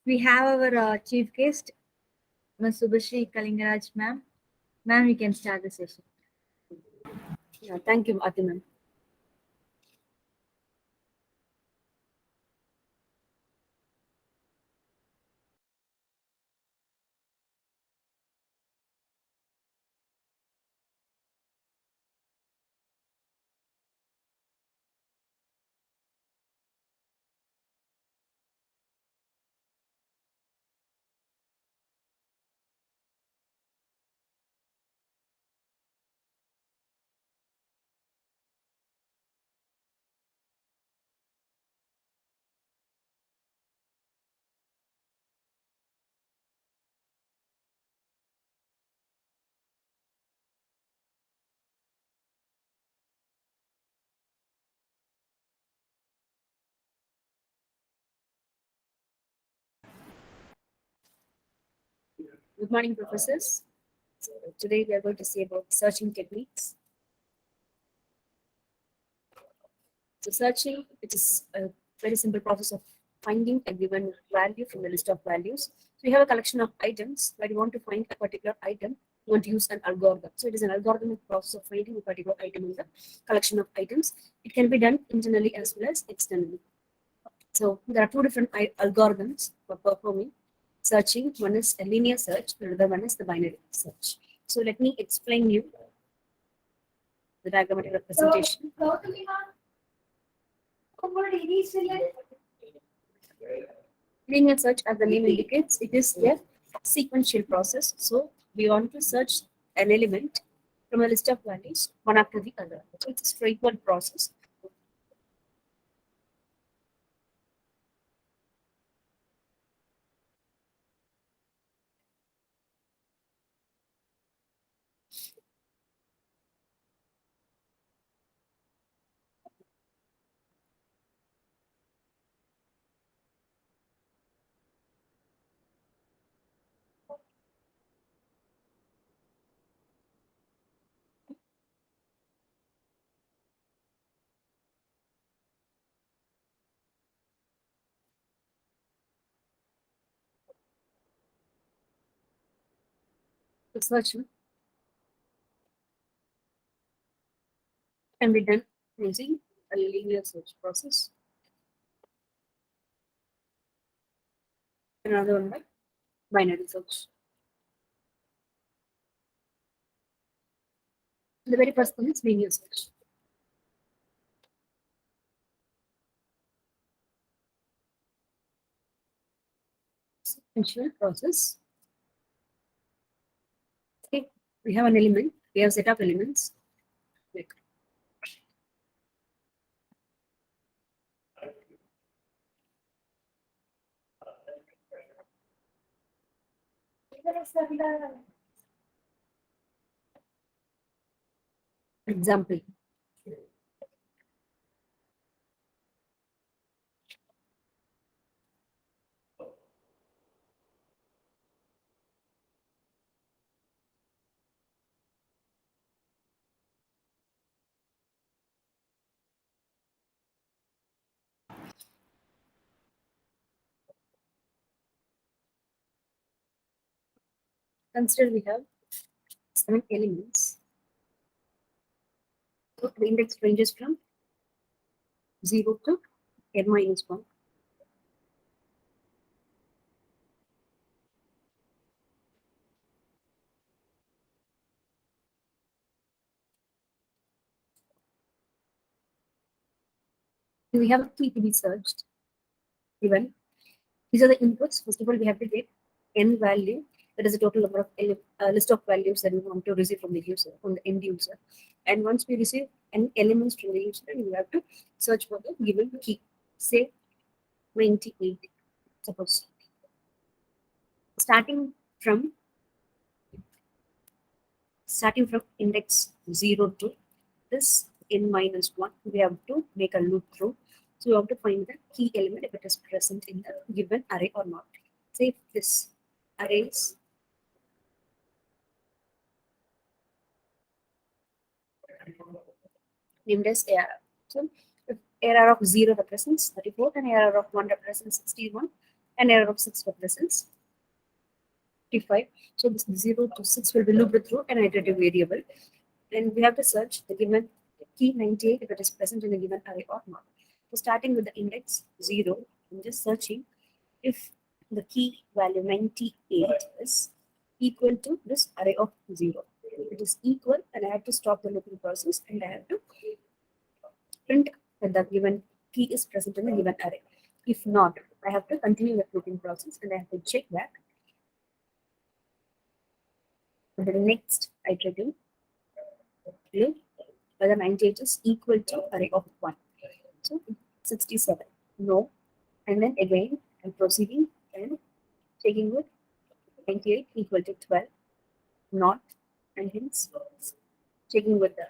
We have our chief guest, Ms Subhashree Kalingaraj, ma'am. Ma'am, we can start the session. Yeah, thank you, Ati ma'am. Good morning, professors. So today we are going to see about searching techniques. So searching, it is a very simple process of finding a given value from the list of values. So we have a collection of items where you want to find a particular item. You want to use an algorithm. So it is an algorithmic process of finding a particular item in the collection of items. It can be done internally as well as externally. So there are two different algorithms for performing searching. One is a linear search, the other one is the binary search. So let me explain you the diagrammatic representation. Linear search, as the name indicates, it is a sequential process. So we want to search an element from a list of values one after the other. So it's a straightforward process. The search can be done using a linear search process. Another one by binary search. The very first one is linear search. Sequential process. Okay, we have an element. We have set of elements. Like example. Consider we have 7 elements. So the index ranges from 0 to n minus 1. We have a key to be searched. Given these are the inputs. First of all, we have to get n value. That is the total number of list of values that we want to receive from the user, from the end user. And once we receive n elements from the user, we have to search for the given key. Say 28. Suppose starting from index 0 to this n minus 1, we have to make a loop through. So we have to find the key element if it is present in the given array or not. Say if this array is named as ARR. So if ARR of 0 represents 34 and ARR of 1 represents 61, and error of 6 represents 55. So this 0 to 6 will be looped through an iterative variable. And we have to search the given key 98 if it is present in the given array or not. So starting with the index 0, I'm just searching if the key value 98 is equal to this array of 0. If it is equal, then I have to stop the looping process and I have to print that the given key is present in the given array. If not, I have to continue the looping process and I have to check back the next iterative loop whether 98 is equal to array of 1. So 67, no. And then again, I'm proceeding and checking with 98 equal to 12, not, and hence checking with the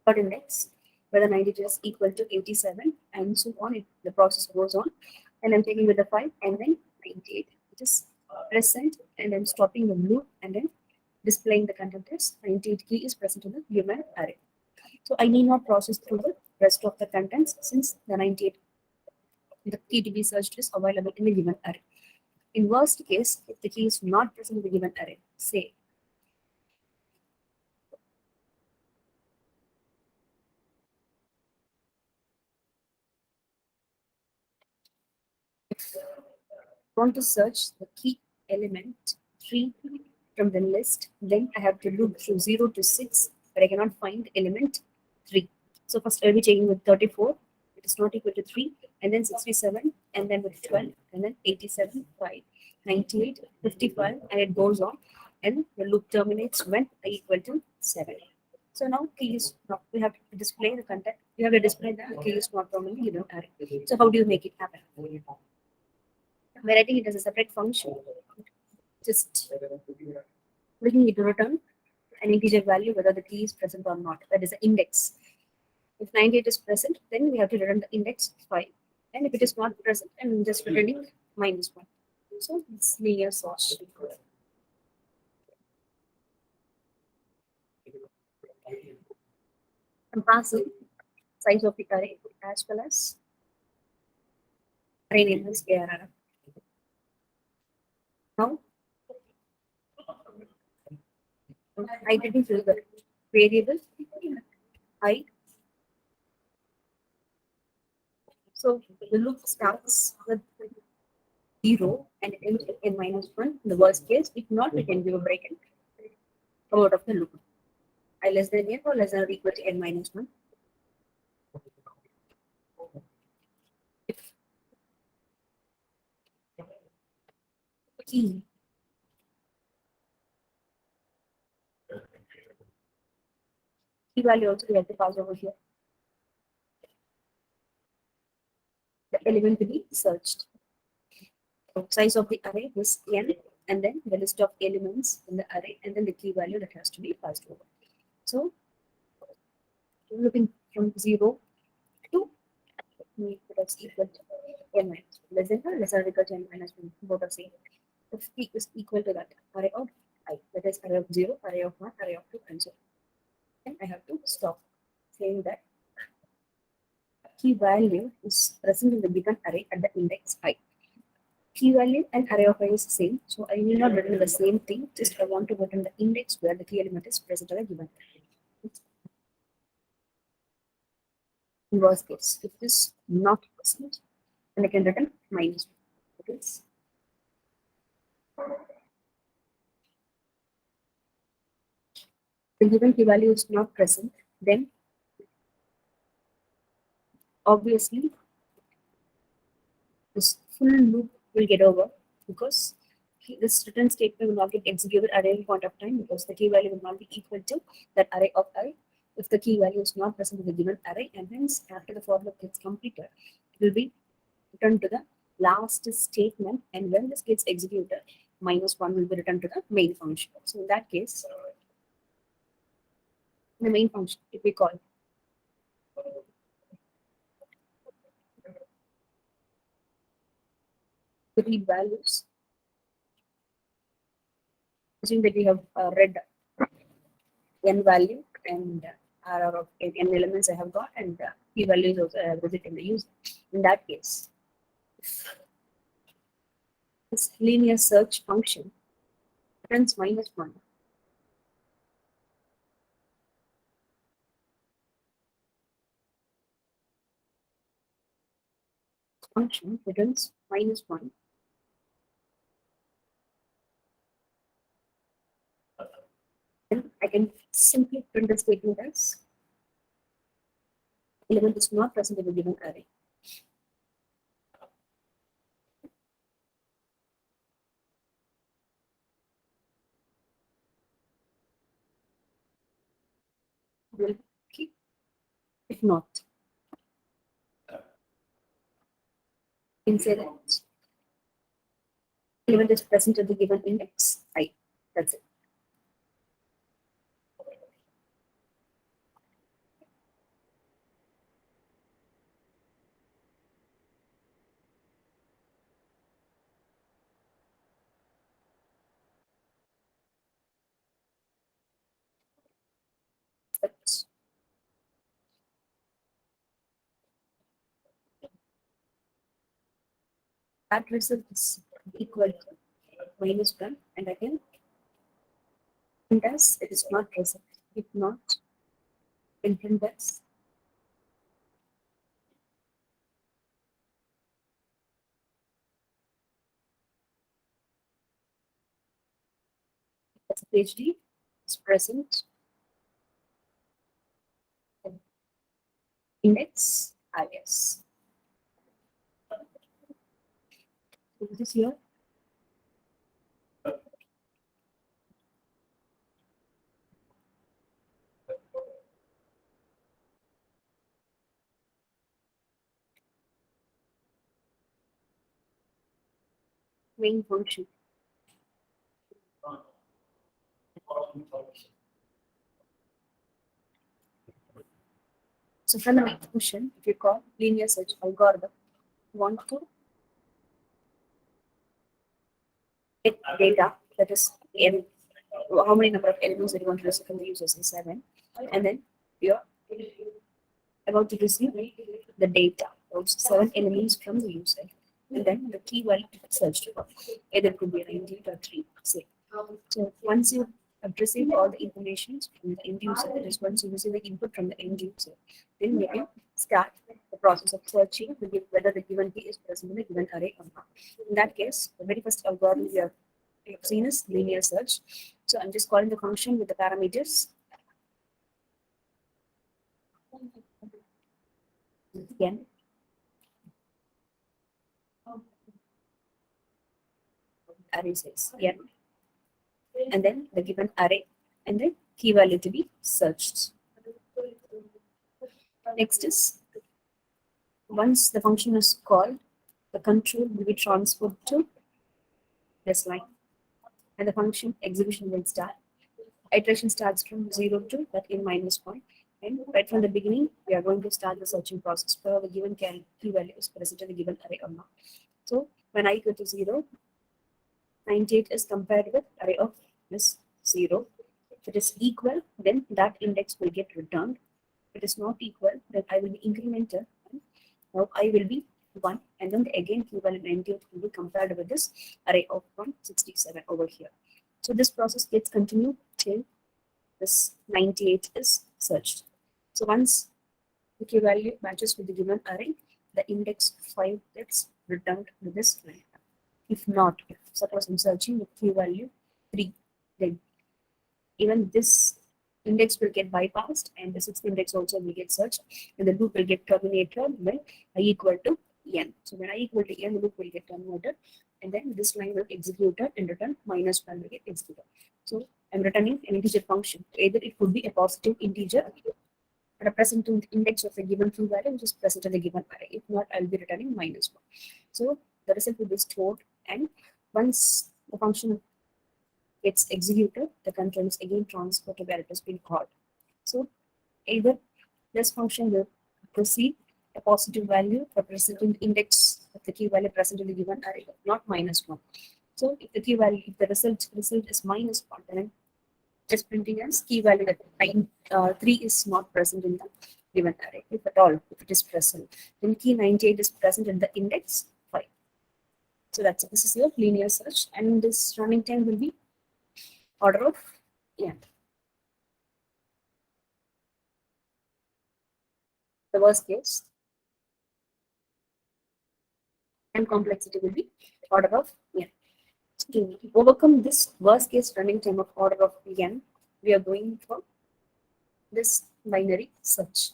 third index whether 92 is equal to 87, and so on. The process goes on, and I'm checking with the 5, and then 98, which is present, and I'm stopping the loop and then displaying the content as 98 key is present in the given array. So I need not process through the rest of the contents since the 98, the key to be searched is available in the given array. In worst case, if the key is not present in the given array, say want to search the key element 3 from the list, then I have to loop through 0 to 6, but I cannot find element 3. So first I'll be checking with 34, it is not equal to 3, and then 67, and then with 12, and then 87, 5, 98, 55, and it goes on, and the loop terminates when I equal to 7. So now key is not, we have to display the content, we have to display the key is not from the given array. So how do you make it happen? Writing it as a separate function, just looking it to return an integer value whether the key is present or not. That is the index. If 98 is present, then we have to return the index 5. And if it is not present, I'm just returning -1. So it's linear search. I'm passing size of the array as well as array name is ARR. Now I didn't fill the variable I. So the loop starts with 0 and it ends with n-1 in the worst case. If not, we can give a break and come out of the loop. I less than n or less than or equal to n-1. If key value also we have to pass over here. The element to be searched. So size of the array is n, and then the list of elements in the array, and then the key value that has to be passed over. So looping from 0 to that's equal to n-1. Less than or less than or equal to n-1, both are same. If p is equal to that array of I, that is array of 0, array of 1, array of 2, and so on. Then I have to stop saying that key value is present in the given array at the index I. Key value and array of I is same, so I will not return the same thing, just I want to return the index where the key element is present at a given array. In worst case, if it is not present, then I can return -1. Because the given key value is not present, then obviously this full loop will get over because this return statement will not get executed at any point of time because the key value will not be equal to that array of I if the key value is not present in the given array, and hence after the for loop gets completed, it will be returned to the last statement, and when this gets executed, -1 will be returned to the main function. So in that case, the main function, if we call the read values, assume that we have read n value and R of n elements I have got, and p values also I have visited in the user. In that case, this linear search function returns -1. Function returns -1. Then I can simply print the statement as element is not present in the given array. Will keep. If not, inside that element is present at the given index I. That's it. That's that result is equal to -1, and again, print as it is not present. If not, then print as PhD is present in index IS. So this is here. Main function. So from the main function, if you call linear search algorithm, want to get data, that is n, how many number of elements that you want to receive from the user, say 7, and then you're about to receive the data, those 7 elements from the user, and then the key value to be searched for, either it could be 98 or 3, say. So once you have received all the information from the end user, that is once you receive the input from the end user, then you can start the process of searching whether the given key is present in the given array or not. In that case, the very first algorithm we have seen is linear search. So I'm just calling the function with the parameters. Again, array size, yeah, and then the given array, and then key value to be searched. Next is, once the function is called, the control will be transferred to this line, and the function execution will start. Iteration starts from 0 to that in -1, and right from the beginning, we are going to start the searching process for the given key value is present in the given array or not. So when I equal to 0, 98 is compared with array of this 0. If it is equal, then that index will get returned. If it is not equal, then I will be incremental. Now I will be 1, and then again key value 98 will be compared with this array of 167 over here. So this process gets continued till this 98 is searched. So once the key value matches with the given array, the index 5 gets returned to this line. If not, if suppose I'm searching with key value 3, then even this index will get bypassed, and the 6th index also will get searched, and the loop will get terminated when I equal to n. So when I equal to n, the loop will get terminated, and then this line will execute and return -1 will get executed. So I'm returning an integer function. Either it could be a positive integer representing the index of a given key value, which is present in the given array. If not, I'll be returning -1. So the result will be stored, and once the function gets executed, the control is again transferred to where it has been called. So either this function will proceed a positive value representing the index of the key value present in the given array, not -1. So if the key value, if the result is -1, then I'm just printing as key value that 3 is not present in the given array. If at all, if it is present, then key 98 is present in the index 5. So that's it. This is your linear search, and this running time will be order of n. The worst case and complexity will be order of n. To overcome this worst case running time of order of n, we are going for this binary search.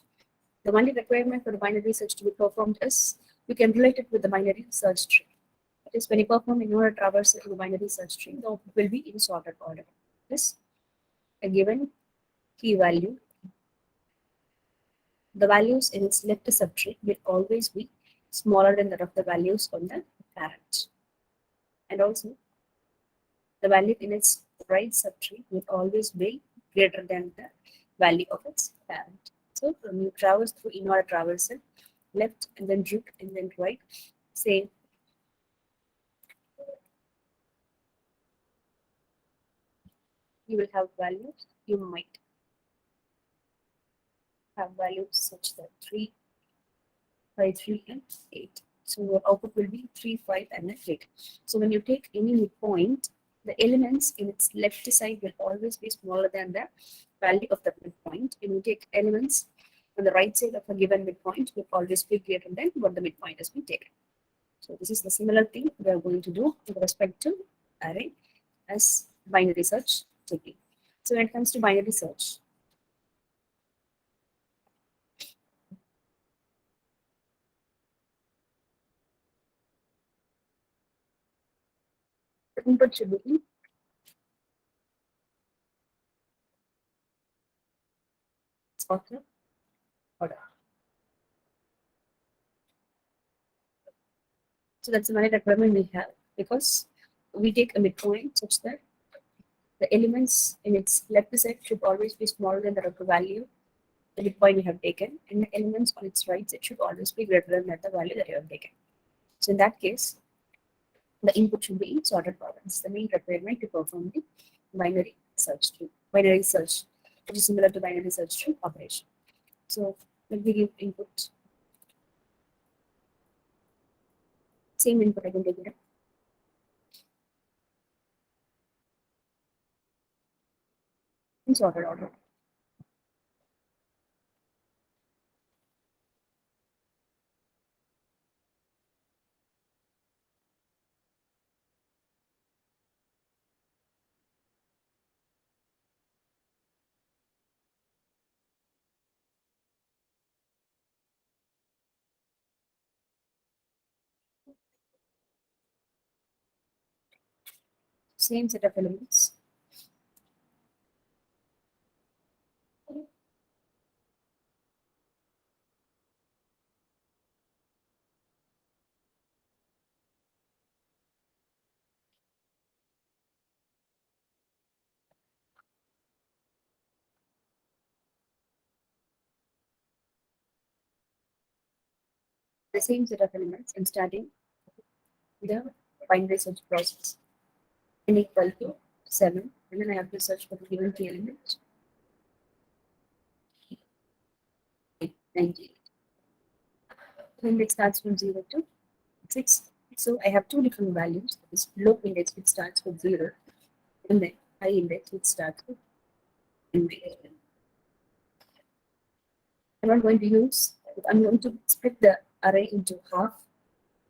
The only requirement for the binary search to be performed is you can relate it with the binary search tree. That is, when you perform a traversal to the binary search tree, the output will be in sorted order. This a given key value. The values in its left subtree will always be smaller than that of the values on the parent. And also, the value in its right subtree will always be greater than the value of its parent. So when you traverse through inner traversal, left and then root and then right, say you will have values, you might have values such that 3, 5, 3, and 8. So your output will be 3, 5, and then 8. So when you take any midpoint, the elements in its left side will always be smaller than the value of the midpoint. When you take elements on the right side of a given midpoint, will always be greater than what the midpoint has been taken. So this is the similar thing we are going to do with respect to array as binary search technique. So when it comes to binary search, the input should be in sorted order. So that's the only requirement we have, because we take a midpoint such that the elements in its left side should always be smaller than the upper value, the midpoint we have taken, and the elements on its right side should always be greater than the value that you have taken. So in that case, the input should be in sorted order. It's the main requirement to perform the binary search tree, which is similar to binary search tree operation. So let me give input. Same input I can take it. In sorted order. Same set of elements. The same set of elements and starting the binary search process. N equal to 7, and then I have to search for the given key element. 98. Index starts from 0 to 6. So I have two different values. This low index which starts with 0, and then high index which starts with 10. I'm not going to use, I'm going to split the array into half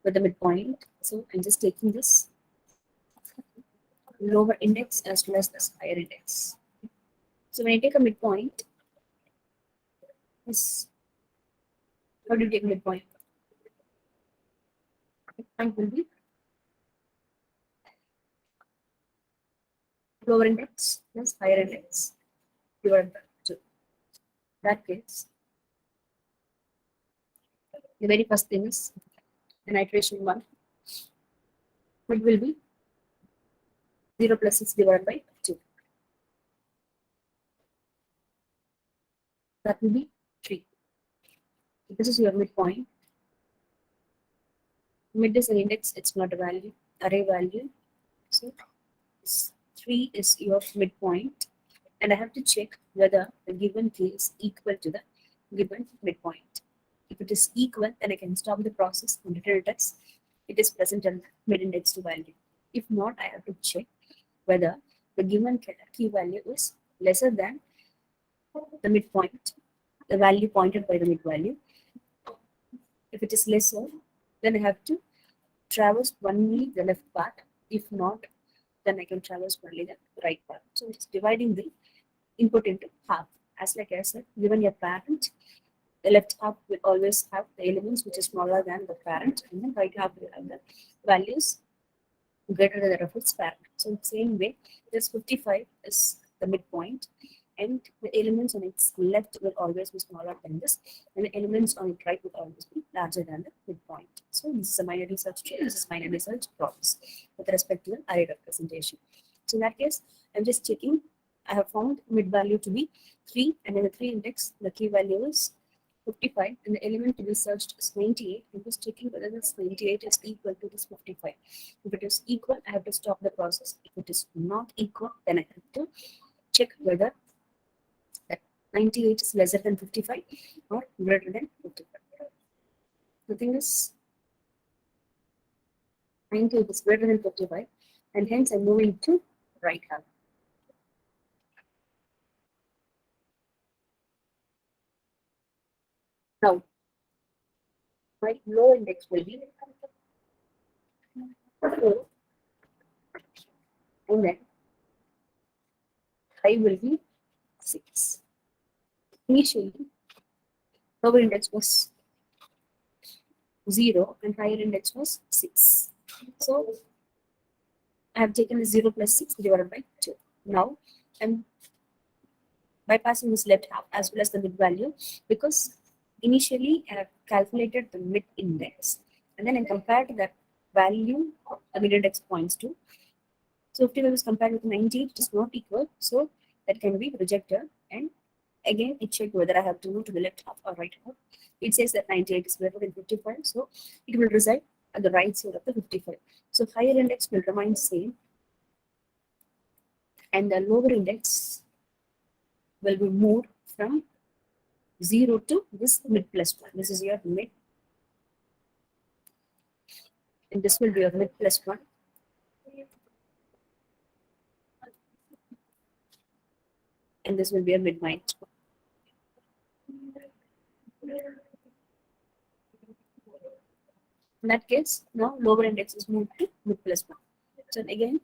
with the midpoint. So I'm just taking this lower index as well as this higher index. So when I take a midpoint, this, how do you take midpoint? Midpoint will be lower index plus higher index divided by 2. That case, the very first thing is an iteration 1. It will be 0 plus 6 divided by 2. That will be 3. This is your midpoint. Mid is an index, it's not a value, array value. So 3 is your midpoint, and I have to check whether the given key is equal to the given midpoint. If it is equal, then I can stop the process and return it as it is present in mid index to value. If not, I have to check whether the given key value is lesser than the midpoint, the value pointed by the mid value. If it is lesser, then I have to traverse only the left part. If not, then I can traverse only the right part. So it's dividing the input into half. As like I said, given your parent, the left half will always have the elements which is smaller than the parent, and the right half will have the values greater than that of its parent. So in the same way, this 55 is the midpoint, and the elements on its left will always be smaller than this, and the elements on its right will always be larger than the midpoint. So this is a binary search tree. This is binary search process with respect to the array representation. So in that case, I'm just checking. I have found mid value to be 3, and in the 3 index, the key value is 55, and the element to be searched is 98. I'm just checking whether this 98 is equal to this 55. If it is equal, I have to stop the process. If it is not equal, then I have to check whether that 98 is lesser than 55 or greater than 55. The thing is, 98 is greater than 55, and hence I'm moving to right hand. Now, my low index will be 4, and then high will be 6. Initially, lower index was 0 and higher index was 6. So I have taken 0 plus 6 divided by 2. Now I'm bypassing this left half as well as the mid value, because initially I have calculated the mid index, and then I compared that value the mid index points to. So 55 is compared with 98, it is not equal, so that can be rejected. And again, it checked whether I have to move to the left half or right half. It says that 98 is greater than 55, so it will reside at the right side of the 55. So higher index will remain same, and the lower index will be moved from 0 to this mid plus 1. This is your mid, and this will be your mid plus 1. And this will be a mid minus 1. In that case, now lower index is moved to mid plus 1. So again,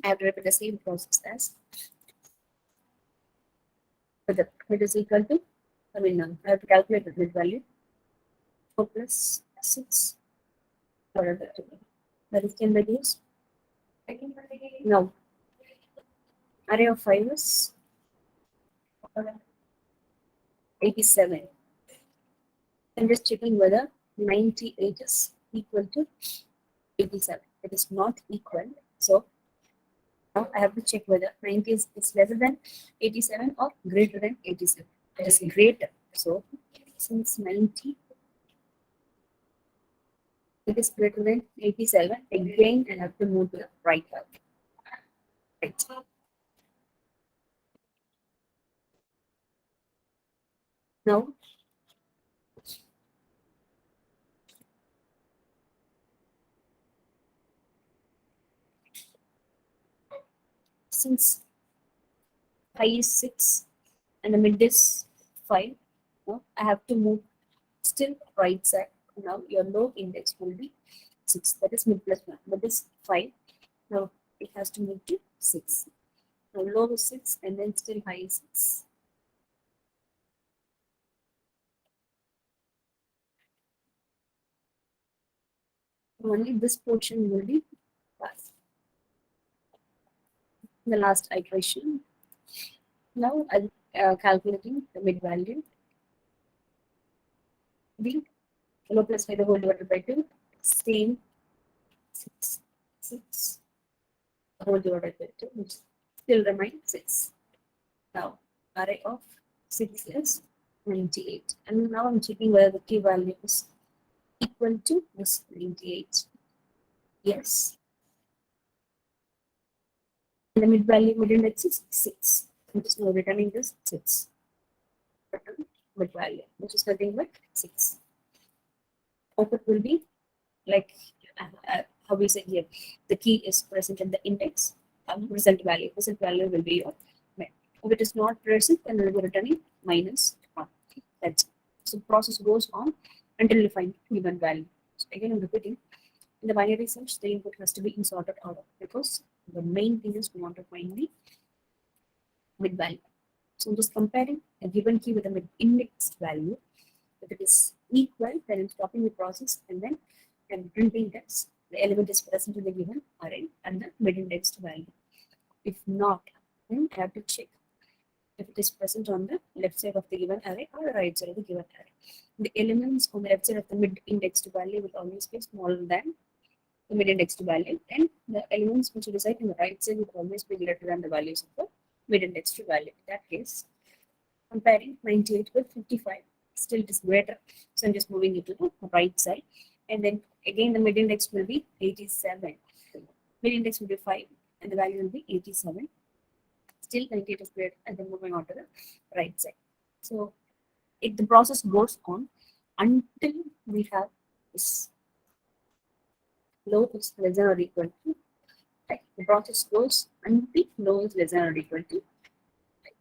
I have to repeat the same process as the mid is equal to, I have to calculate the mid value. 4 plus 6, whatever. That is can reduce. Now, array of 5 is 87. I'm just checking whether 98 is equal to 87. It is not equal. So now I have to check whether 90 is lesser than 87 or greater than 87. It is greater. So since 90 it is greater than 87, again I have to move to the right hand. Right. Now since high is 6 and the mid is 5, now I have to move still right side. Now your low index will be 6, that is mid plus 1. Mid is 5. Now it has to move to 6. Now low is 6 and then still high is 6. Only this portion will be passed. The last iteration. Now I'm calculating the mid value. The low plus 5 the whole divided by 2, same 6, 6 the whole divided by 2, which still remains 6. Now array of 6 is 98, and now I'm checking whether the key value is equal to this 98. Yes. And the mid value, mid index is 6. I'm just now returning this 6. Return mid value, which is nothing but 6. Output will be like how we say here, the key is present in the index, result value. Result value will be your met. If it is not present, then we will be returning -1. That's it. So the process goes on until you find given value. So again, I'm repeating. In the binary search, the input has to be in sorted order because the main thing is we want to find the mid value. So I'm just comparing a given key with a mid index value. If it is equal, then I'm stopping the process and then I'm printing this. The element is present in the given array and the mid indexed value. If not, then I have to check if it is present on the left side of the given array or the right side of the given array. The elements on the left side of the mid indexed value will always be smaller than the mid indexed value, and the elements which reside in the right side will always be greater than the values of the mid indexed value. In that case, comparing 98 with 55, still it is greater. So I'm just moving it to the right side. And then again, the mid index will be 87. Mid index will be 5, and the value will be 87. Still 98 is greater, and then moving on to the right side. So the process goes on until we have this low is less than or equal to. Right. The process goes until low is less than or equal to. Right.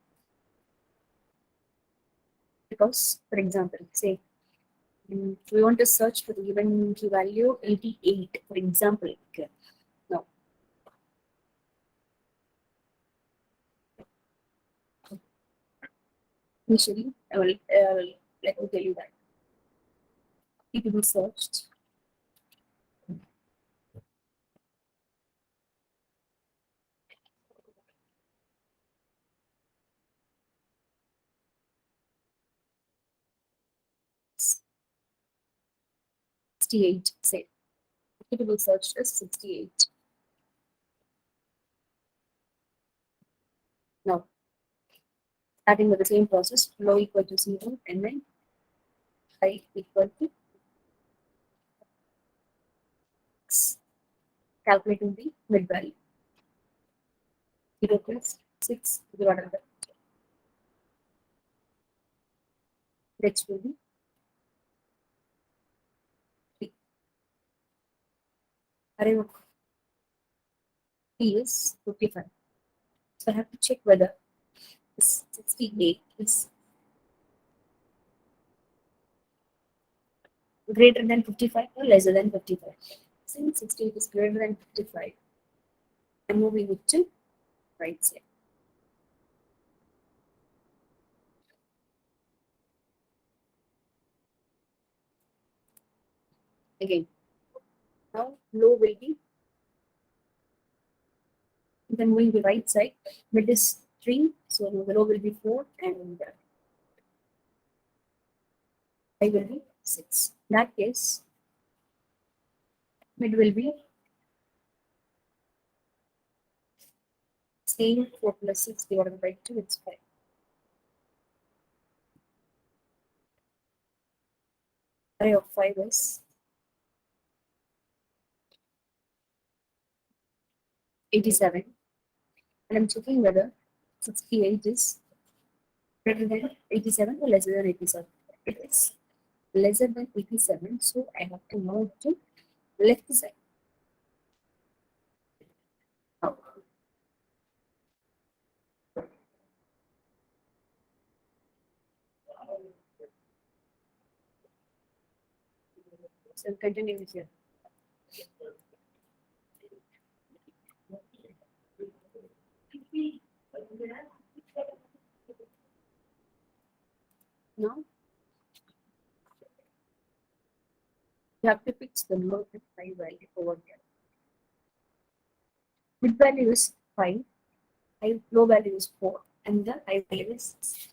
Because, for example, say we want to search for the given key value 88, for example. Okay. Now, initially, let me tell you that people searched '68. Say people searched as 68. Now, starting with the same process, low equal to 0, and then high equal to X. Calculating the mid value. 0 plus 6 divided by next will be 3. Array of P is 55. So I have to check whether this 68 is greater than 55 or lesser than 55. Since 68 is greater than 55, I'm moving it to right side. Again, now low will be, then moving to right side, mid is 3, so the low will be 4, and high will be 6. In that case, mid will be same 4 plus 6 divided by 2, it's 5. Array of 5 is 87. And I'm checking whether 68 is greater than 87 or lesser than 87. It is lesser than 87, so I have to move to left side. Now, so continue with here. Now, you have to fix the low and high value over here. Mid value is 5, low value is 4, and the high value is 6.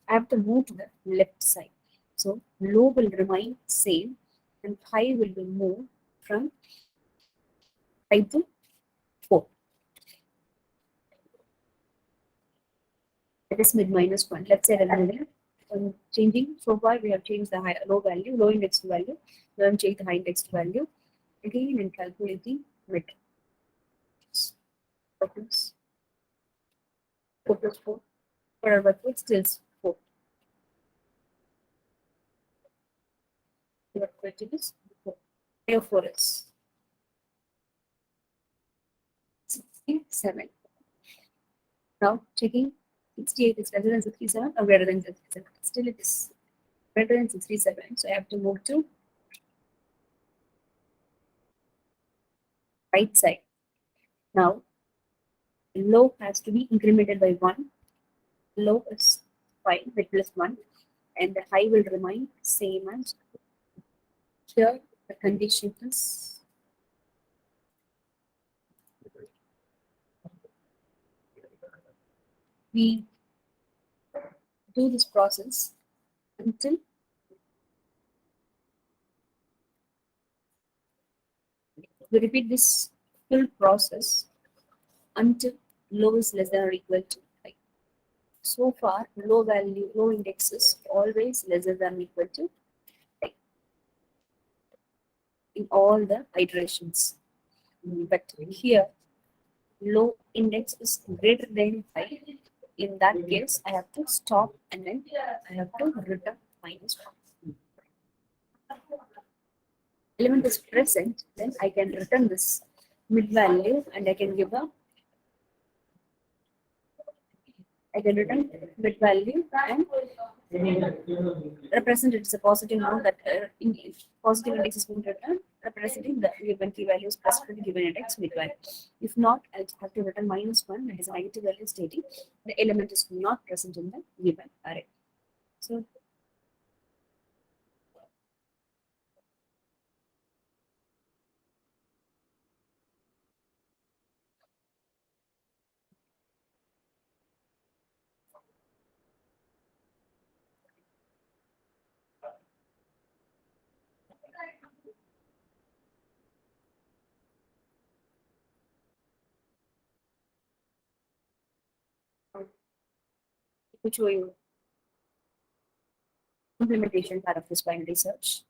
I have to move to the left side. So low will remain same, and high will be moved from 5 to 4. That is mid minus 1. Let's say that I'm changing. So far, we have changed the low value, low indexed value. Now I'm changing the high indexed value. Again, and calculating mid. 4 plus 4 plus 4. Whatever, it still 4. What question is 4. 4 is 67. Now checking 68 is greater than 67 or greater than 67. Still it is greater than 67. So I have to move to right side. Now low has to be incremented by 1. Low is 5 with plus 1 and the high will remain same as here. The condition is we do this process until we repeat this full process until low is less than or equal to 5. So far, low index is always lesser than or equal to 5 in all the iterations. But here, low index is greater than 5. In that case, I have to stop and then I have to return -1. Element is present, then I can return this mid value and I can return mid value and represent it as a positive note that positive index is being returned, representing the given key values plus the given index mid value. If not, I'll have to return -1, that is a negative value stating the element is not present in the given array. So to show you implementation part of this binary search.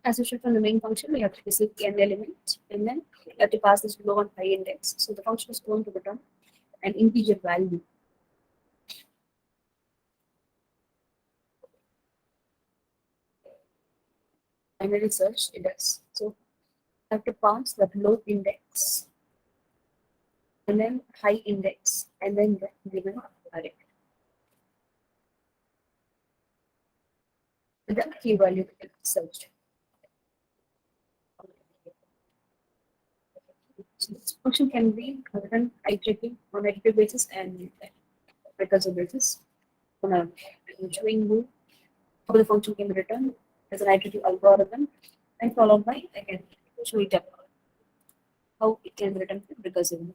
As usual from the main function, we have to receive n element and then we have to pass this low and high index. So the function is going to return an integer value. Binary search it does. So I have to pass that low index and then high index and then the given array. With the key value searched. So this function can be written iterative on iterative basis and recursive basis. I'm showing you how the function can be written as an iterative algorithm and followed by I can show it up how it can be written recursively.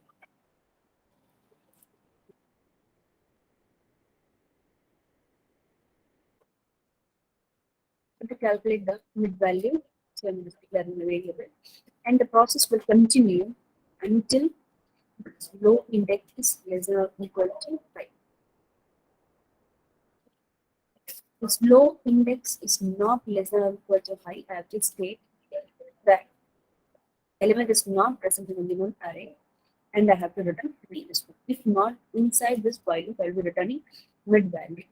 To calculate the mid value, so I'm just declaring the variable, and the process will continue until low index is less than or equal to 5. If low index is not less than or equal to 5, I have to state that element is not present in the given array, and I have to return -1. If not, inside this while loop, I will be returning mid value,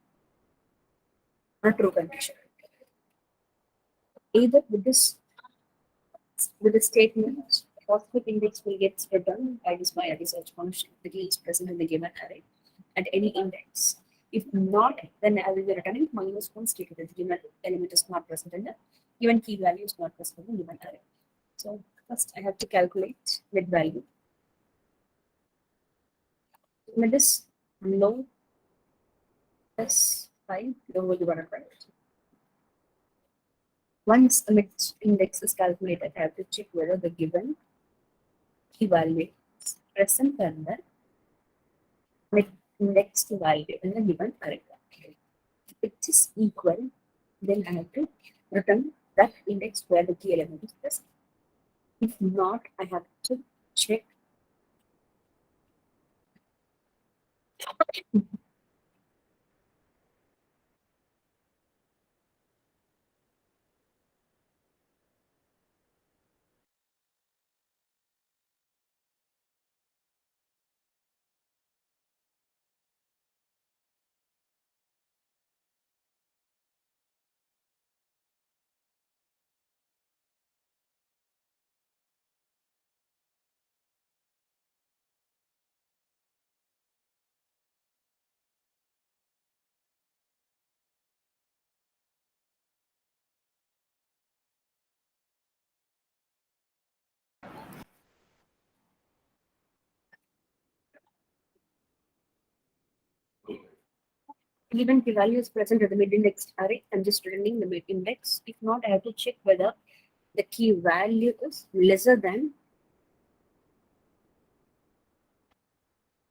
a true condition. Either with the statement, positive index will get returned by this binary search function that is present in the given array at any index. If not, then I will be returning -1 stated that the given element is not present in the given key value is not present in the given array. So first I have to calculate mid value. Mid is low plus 5, low will be 1 right. Once a mid index is calculated, I have to check whether the given key value is present in the mid index value in the given array. If it is equal, then I have to return that index where the key element is present. If not, I have to check Given the value is present at the mid-index array, I'm just returning the mid-index. If not, I have to check whether the key value is lesser than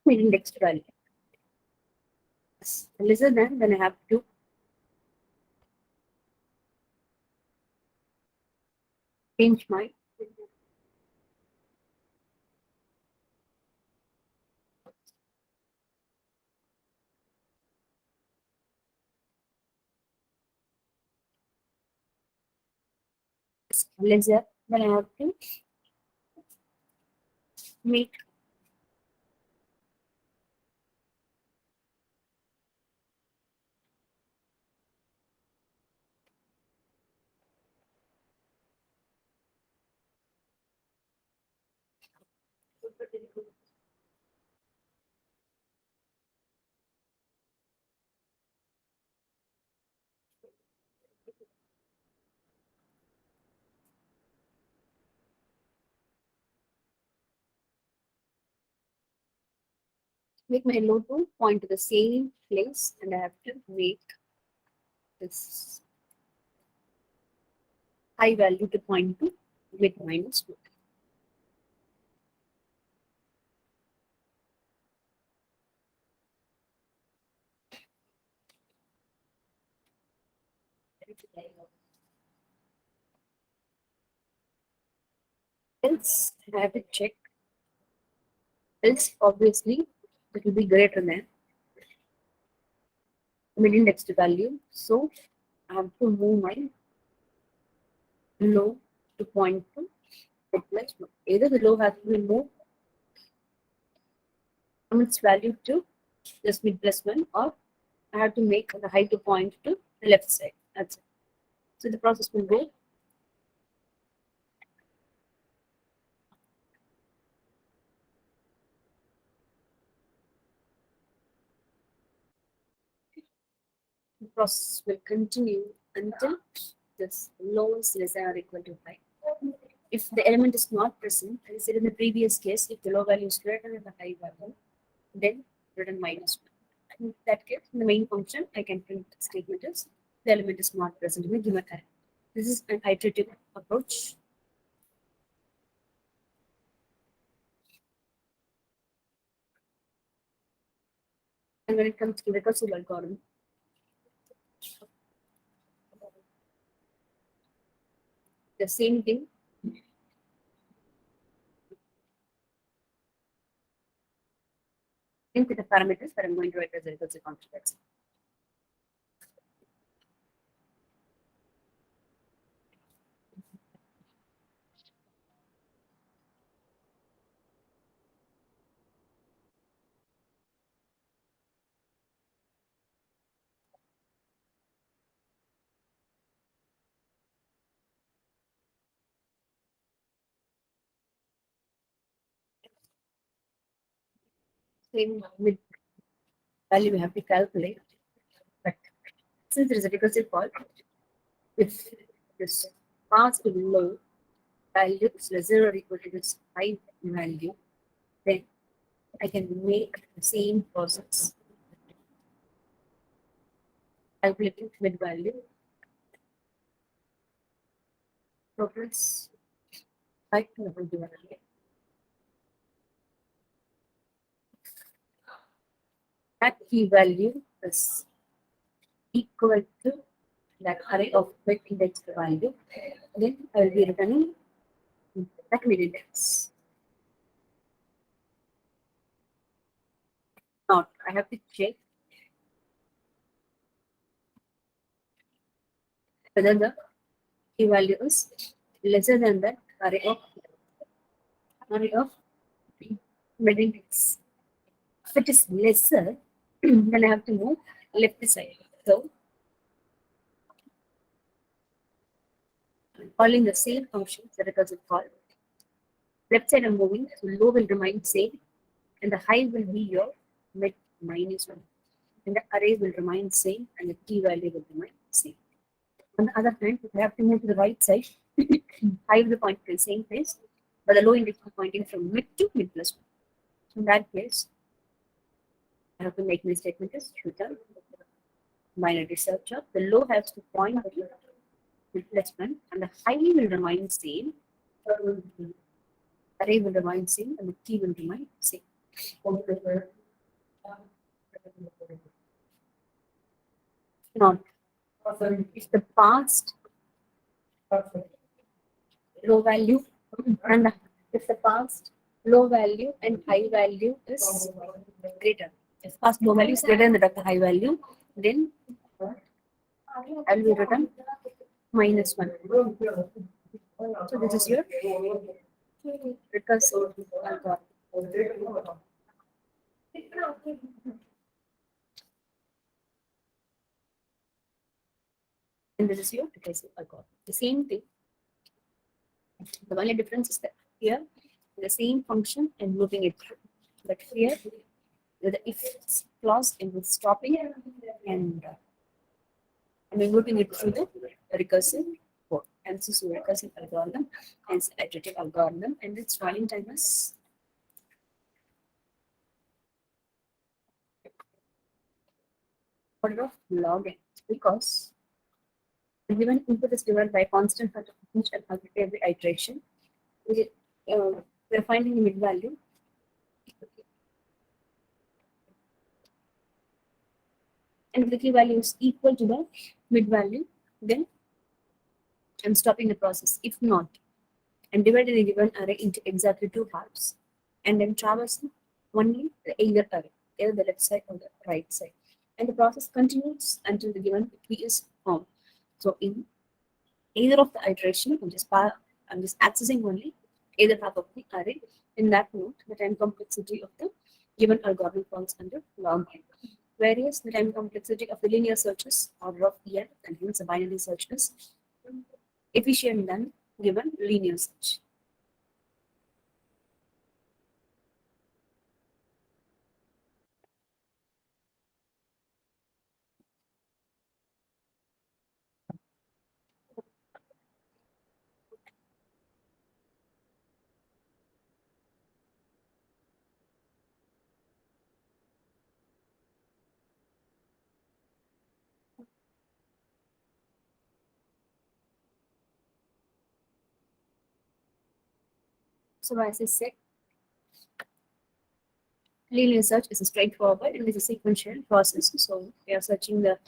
mid-index value. Lesser than, then I have to change my lesser, then I have to make my load to point to the same place, and I have to make this high value to point to mid minus 2. Else, I have to check. Else, obviously, it will be greater than mid-index value. So, I have to move my low to point to mid plus 1. Either the low has to be moved from its value to just mid plus 1, or I have to make the high to point to the left side. That's it. So, the process will go. The process will continue until this low is less than or equal to 5. If the element is not present, as I said in the previous case, if the low value is greater than the high value, then return minus 1. In that case, in the main function, I can print the statement is the element is not present in the given array. This is an iterative approach. And when it comes to recursive algorithm, the same thing. Think with the parameters that I'm going to write as a recursive function. That's it. Same with value we have to calculate. But since there is a recursive call, if this pass to low value is lesser or equal to this high value, then I can make the same process calculating mid value progress by level divided. That key value is equal to that array of mid index value. Then I will be returning that mid index. not, I have to check whether the key value is lesser than the array of building blocks. If it is lesser, then I have to move left side. So calling the same function, the recursive call. Left side I'm moving, so low will remain same, and the high will be your mid minus one. And the array will remain same, and the key value will remain same. On the other hand, if I have to move to the right side, high will point to the same place, but the low index will pointing from mid to mid plus one. So in that case, I have to make my statement as return binary search of the low has to point to mid plus one, and the high will remain same, array will remain same, and the key will remain same. Not if the past low value and if the past low value and high value is greater. If past low value is greater than the high value, then I will return minus one. So this is your recursive algorithm. And this is your recursive algorithm. The same thing. The only difference is that here the same function and moving it through. But here the if clause and with stopping and moving it through the recursive code. And this is a recursive algorithm and it's iterative algorithm, and its running time is order of log n, because the given input is given by constant for each and every iteration. We're finding the mid value. And if the key value is equal to the mid value, then I'm stopping the process. If not, I'm dividing the given array into exactly two halves, and I'm traversing only the either array, either the left side or the right side. And the process continues until the given key is found. So in either of the iteration, I'm just accessing only either half of the array. In that note, the time complexity of the given algorithm falls under log n. Whereas the time complexity of the linear searches order of n, and hence the binary search is efficient than given linear search. So as I said, linear search is a straightforward and it's a sequential process. So we are searching the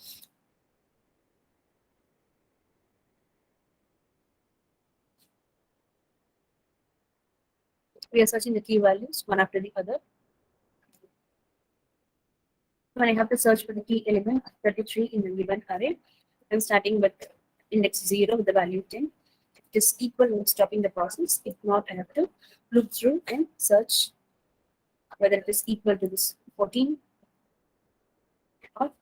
key values one after the other. When I have to search for the key element 33 in the given array, I'm starting with index 0 with the value 10. If it is equal, I'm stopping the process. If not, I have to look through and search whether it is equal to this 14 or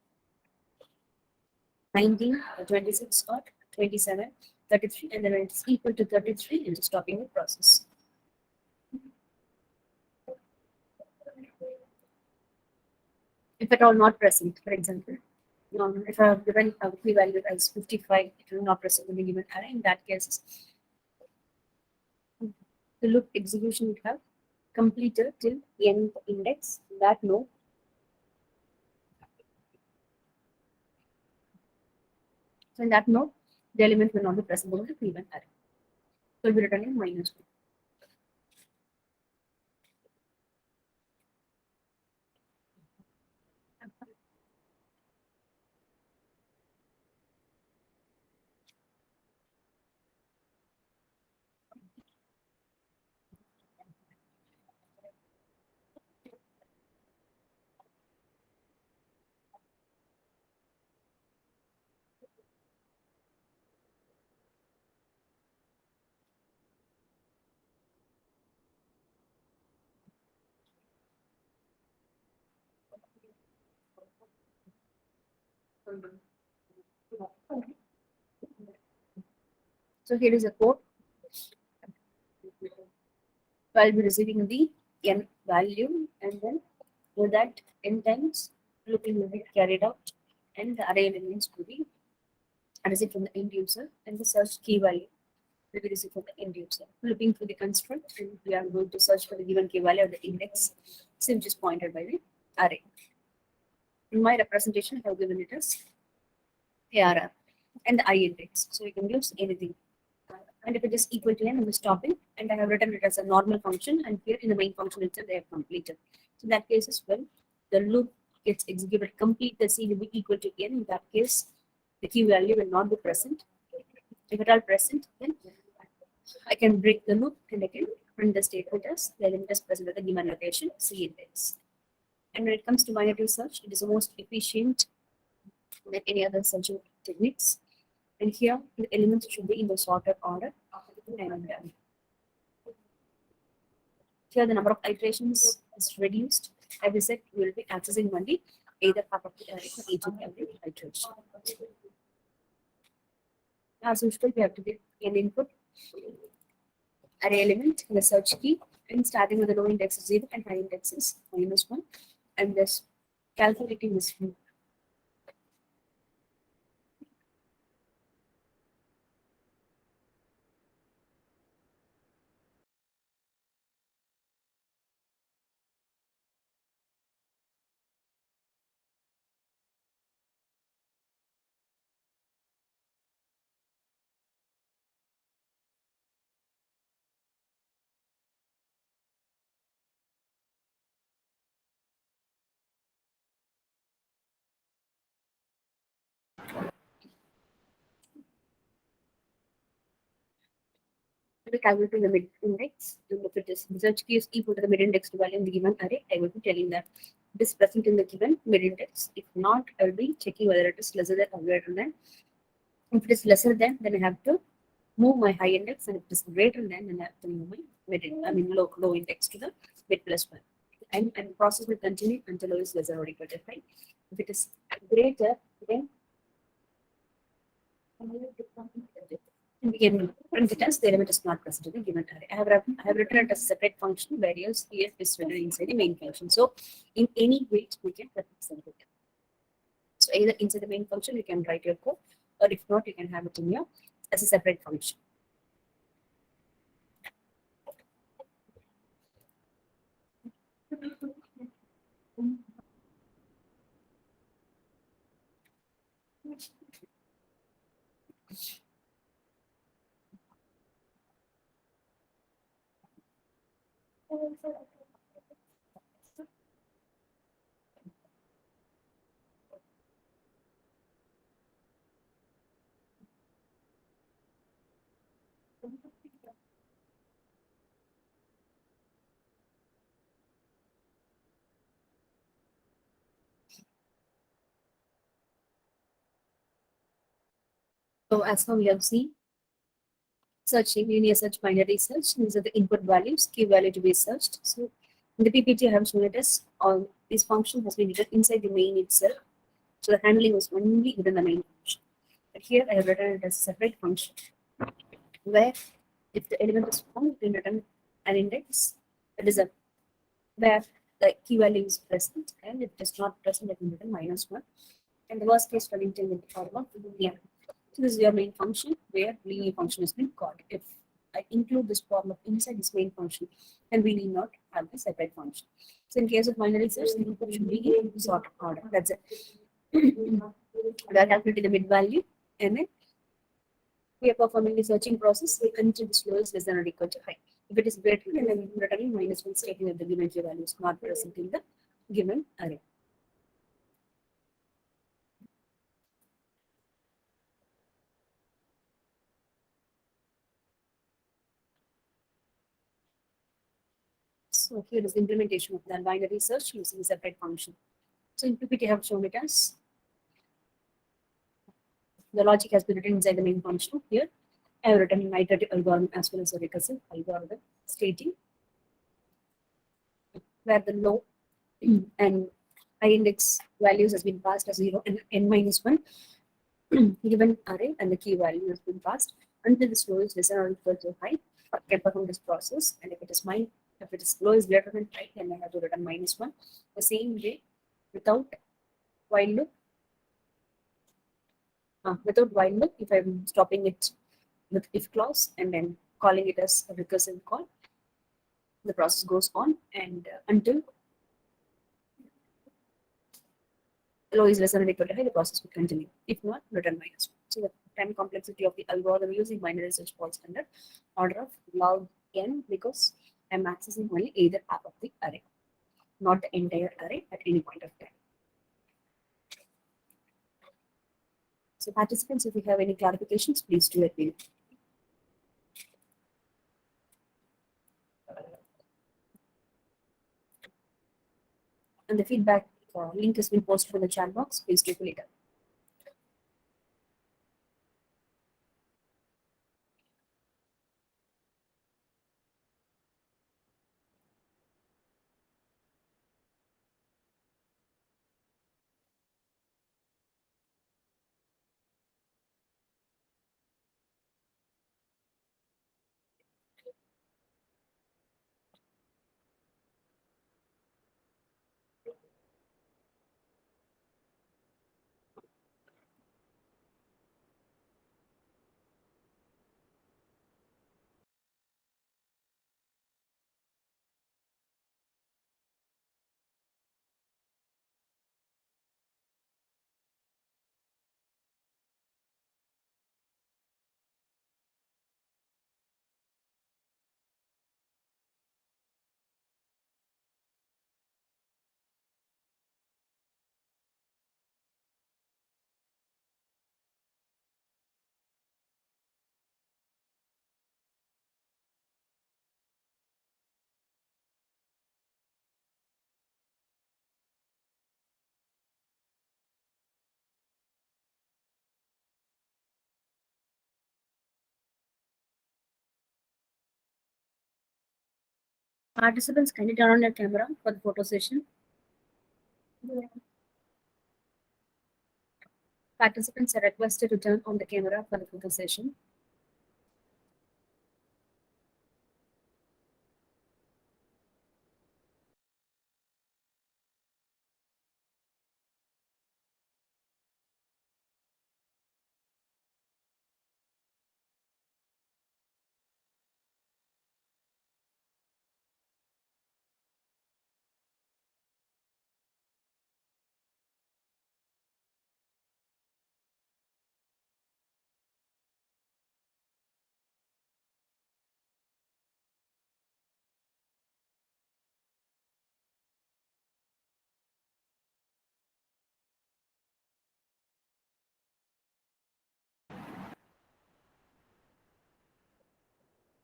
19 or 26 or 27, 33, and then when it's equal to 33, I'm just stopping the process. If at all not present, for example, if I have given a key value as 55, it will not present in the given array. In that case, the loop execution would have completed till n index. That no. So in that node, the element will not be present in the given array. So it will be returning -1. So here is a code. I'll be receiving the n value, and then with that n times looping will be carried out, and the array elements will be received from the end user, and the search key value will be received from the end user. Looping through the construct, and we are going to search for the given key value of the index, which is pointed by the array. In my representation, I have given it as ARR and the I index. So you can use anything. And if it is equal to n, I'm stopping, and I have written it as a normal function, and here in the main function itself, they have completed. So in that case as well, the loop gets executed complete, the c will be equal to n. In that case, the key value will not be present. If it are present, then I can break the loop and I can print the statement as the element is present at the given location, c index. And when it comes to binary search, it is the most efficient than any other searching techniques. And here, the elements should be in the sorted order. And here, the number of iterations is reduced. As I said, we will be accessing only either half of the array for each and every iteration. As usual, we have to give an input array element in the search key, and starting with the low index is 0 and high index is -1. And this calculating this. The calculating the mid index, and if it is the search key is equal to the mid index value in the given array, I will be telling that it is present in the given mid index. If not, I will be checking whether it is lesser than or greater than. If it is lesser than, then I have to move my high index, and if it is greater than, then I have to move my low index to the mid plus one. And the process will continue until O is lesser or equal to 5. If it is greater, then we can print it as the element is not present in the given array. I have written it as a separate function, whereas here is written inside the main function. So in any way, we can represent it. So either inside the main function, you can write your code, or if not, you can have it in your as a separate function. So as now we have seen, searching linear search, binary search. These are the input values, key value to be searched. So in the PPT, I have shown it as all this function has been written inside the main itself. So the handling was only within the main function. But here I have written it as a separate function, where if the element is found, then return an index. That is a where the key value is present, and if it is not present, it will return -1. And the worst case running time in the form of linear. So this is your main function where linear function has been called. If I include this form inside this main function, then we need not have the separate function. So in case of binary search, the input should be in sort order. That's it. We are calculating the mid value, and then we are performing the searching process until the slow is less than or equal to high. If it is greater, then I'm returning -1, stating that the given key value is not present in the given array. So here is the implementation of the binary search using a separate function. So in PPT, I have shown it as the logic has been written inside the main function. Here, I have written an iterative algorithm as well as a recursive algorithm stating where the low and I index values has been passed as 0 and n minus 1 given array, and the key value has been passed until this row is less than or equal to high. Can perform this process, and if it is low is greater than high, then I have to return minus 1. The same way, without while loop, if I'm stopping it with if clause and then calling it as a recursive call, the process goes on and until low is less than or equal to high, the process will continue. If not, return minus 1. So the time complexity of the algorithm using binary search falls under order of log n, because I'm accessing only either half of the array, not the entire array at any point of time. So participants, if you have any clarifications, please do let me know. And the feedback link has been posted in the chat box. Please do fill it up. Participants, kindly turn on your camera for the photo session. Participants are requested to turn on the camera for the photo session.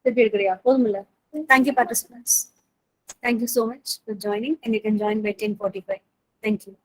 Thank you, participants. Thank you so much for joining, and you can join by 10:45. Thank you.